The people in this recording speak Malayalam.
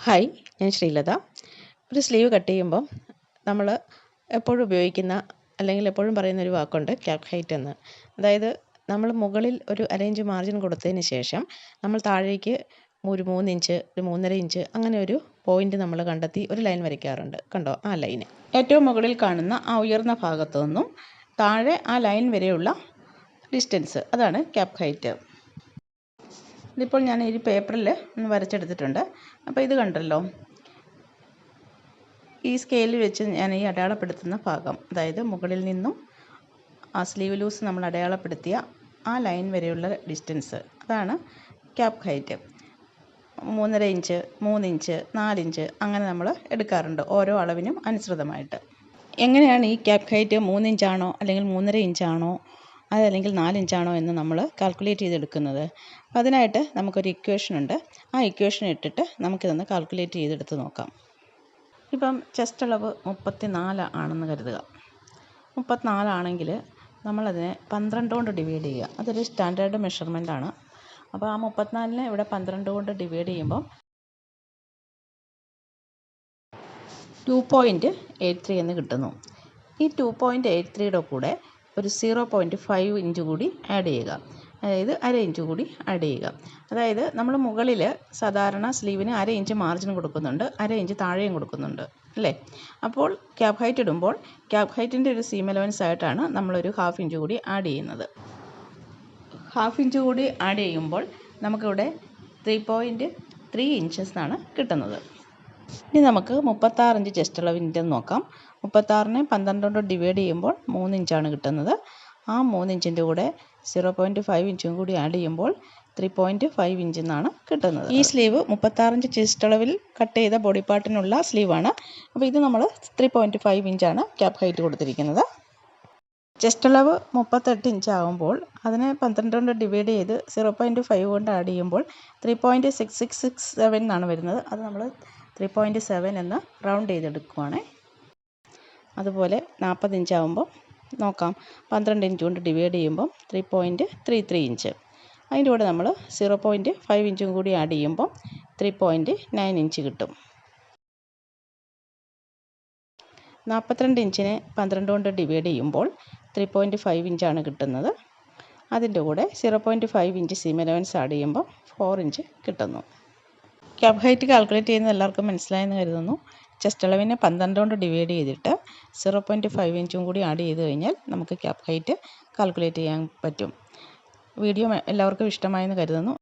ഹായ്, ഞാൻ ശ്രീലത. ഒരു സ്ലീവ് കട്ട് ചെയ്യുമ്പം നമ്മൾ എപ്പോഴും ഉപയോഗിക്കുന്ന അല്ലെങ്കിൽ എപ്പോഴും പറയുന്ന ഒരു വാക്കുണ്ട് ക്യാപ് ഹൈറ്റ് എന്ന്. അതായത് നമ്മൾ മുകളിൽ ഒരു അരയിഞ്ച് മാർജിൻ കൊടുത്തതിന് ശേഷം നമ്മൾ താഴേക്ക് ഒരു 3 ഇഞ്ച്, ഒരു 3.5 ഇഞ്ച് അങ്ങനെ ഒരു പോയിന്റ് നമ്മൾ കണ്ടെത്തി ഒരു ലൈൻ വരയ്ക്കാറുണ്ട്. കണ്ടോ ആ ലൈന്? ഏറ്റവും മുകളിൽ കാണുന്ന ആ ഉയർന്ന ഭാഗത്തു നിന്നും താഴെ ആ ലൈൻ വരെയുള്ള ഡിസ്റ്റൻസ്, അതാണ് ക്യാപ് ഹൈറ്റ്. ഇതിപ്പോൾ ഞാൻ ഈ പേപ്പറിൽ ഒന്ന് വരച്ചെടുത്തിട്ടുണ്ട്. അപ്പോൾ ഇത് കണ്ടല്ലോ, ഈ സ്കെയിലിൽ വെച്ച് ഞാൻ ഈ അടയാളപ്പെടുത്തുന്ന ഭാഗം, അതായത് മുകളിൽ നിന്നും ആ സ്ലീവ് ലൂസ് നമ്മൾ അടയാളപ്പെടുത്തിയ ആ ലൈൻ വരെയുള്ള ഡിസ്റ്റൻസ്, അതാണ് cap height. 3.5 inch, 3 inch, 4 inch അങ്ങനെ നമ്മൾ എടുക്കാറുണ്ട് ഓരോ അളവിനും അനുസൃതമായിട്ട്. എങ്ങനെയാണ് ഈ ക്യാപ് ഹൈറ്റ് 3 ഇഞ്ചാണോ അല്ലെങ്കിൽ 3.5 ഇഞ്ചാണോ അതല്ലെങ്കിൽ 4 ഇഞ്ചാണോ എന്ന് നമ്മൾ കാൽക്കുലേറ്റ് ചെയ്തെടുക്കുന്നത്? അതിനായിട്ട് നമുക്കൊരു ഇക്വേഷൻ ഉണ്ട്. ആ ഇക്വേഷൻ ഇട്ടിട്ട് നമുക്കിതൊന്ന് കാൽക്കുലേറ്റ് ചെയ്തെടുത്ത് നോക്കാം. ഇപ്പം ചെസ്റ്റ് അളവ് 34 ആണെന്ന് കരുതുക. 34 ആണെങ്കിൽ നമ്മളതിനെ 12 കൊണ്ട് ഡിവൈഡ് ചെയ്യുക. അതൊരു സ്റ്റാൻഡേർഡ് മെഷർമെൻ്റ് ആണ്. അപ്പോൾ ആ 34നെ ഇവിടെ 12 കൊണ്ട് ഡിവൈഡ് ചെയ്യുമ്പോൾ 2.83 എന്ന് കിട്ടുന്നു. ഈ 2.83യുടെ കൂടെ ഒരു 0.5 ഇഞ്ച് കൂടി ആഡ് ചെയ്യുക. അതായത് അര ഇഞ്ച് കൂടി ആഡ് ചെയ്യുക. അതായത് നമ്മൾ മുകളിൽ സാധാരണ സ്ലീവിന് അര ഇഞ്ച് മാർജിൻ കൊടുക്കുന്നുണ്ട്, അര ഇഞ്ച് താഴെയും കൊടുക്കുന്നുണ്ട് അല്ലേ? അപ്പോൾ ക്യാപ് ഹൈറ്റ് ഇടുമ്പോൾ ക്യാപ് ഹൈറ്റിൻ്റെ ഒരു സീം അലവൻസ് ആയിട്ടാണ് നമ്മളൊരു 1/2 ഇഞ്ച് കൂടി ആഡ് ചെയ്യുന്നത്. 1/2 ഇഞ്ച് കൂടി ആഡ് ചെയ്യുമ്പോൾ നമുക്കിവിടെ 3.3 ഇഞ്ചസ് ആണ് കിട്ടുന്നത്. ഇനി നമുക്ക് 36 ഇഞ്ച് ചെസ്റ്റ് അളവിൻ്റെ നോക്കാം. 36നെ 12 കൊണ്ട് ഡിവൈഡ് ചെയ്യുമ്പോൾ 3 ഇഞ്ചാണ് കിട്ടുന്നത്. ആ 3 ഇഞ്ചിൻ്റെ കൂടെ 0.5 ഇഞ്ചും കൂടി ആഡ് ചെയ്യുമ്പോൾ 3.5 ഇഞ്ച് എന്നാണ് കിട്ടുന്നത്. ഈ സ്ലീവ് 36 ഇഞ്ച് ചെസ്റ്റ് അളവിൽ കട്ട് ചെയ്ത ബോഡി പാർട്ടിനുള്ള സ്ലീവാണ്. അപ്പോൾ ഇത് നമ്മൾ 3.5 ഇഞ്ചാണ് ക്യാപ് ഹൈറ്റ് കൊടുത്തിരിക്കുന്നത്. ചെസ്റ്റ് അളവ് 38 ഇഞ്ച് ആകുമ്പോൾ അതിനെ 12 കൊണ്ട് ഡിവൈഡ് ചെയ്ത് 0.5 കൊണ്ട് ആഡ് ചെയ്യുമ്പോൾ 3.6667 എന്നാണ് വരുന്നത്. അത് നമ്മൾ 3.7 എന്ന് റൗണ്ട് ചെയ്തെടുക്കുവാണ്. അതുപോലെ 40 ഇഞ്ച് ആകുമ്പോൾ നോക്കാം, 12 ഇഞ്ച് കൊണ്ട് ഡിവൈഡ് ചെയ്യുമ്പോൾ 3.33 ഇഞ്ച്. അതിൻ്റെ കൂടെ നമ്മൾ 0.5 ഇഞ്ചും കൂടി ആഡ് ചെയ്യുമ്പോൾ 3.9 ഇഞ്ച് കിട്ടും. 42 ഇഞ്ചിനെ 12 കൊണ്ട് ഡിവൈഡ് ചെയ്യുമ്പോൾ 3.5 ഇഞ്ചാണ് കിട്ടുന്നത്. അതിൻ്റെ കൂടെ 0.5 ഇഞ്ച് സീം അലവൻസ് ആഡ് ചെയ്യുമ്പോൾ 4 ഇഞ്ച് കിട്ടുന്നു. ക്യാപ് ഹൈറ്റ് കാൽക്കുലേറ്റ് ചെയ്യുന്നത് എല്ലാവർക്കും മനസ്സിലായെന്ന് കരുതുന്നു. ചെസ്റ്റ് അളവിനെ 12 കൊണ്ട് ഡിവൈഡ് ചെയ്തിട്ട് 0.5 ഇഞ്ചും കൂടി ആഡ് ചെയ്ത് കഴിഞ്ഞാൽ നമുക്ക് ക്യാപ് ഹൈറ്റ് കാൽക്കുലേറ്റ് ചെയ്യാൻ പറ്റും. വീഡിയോ എല്ലാവർക്കും ഇഷ്ടമായെന്ന് കരുതുന്നു.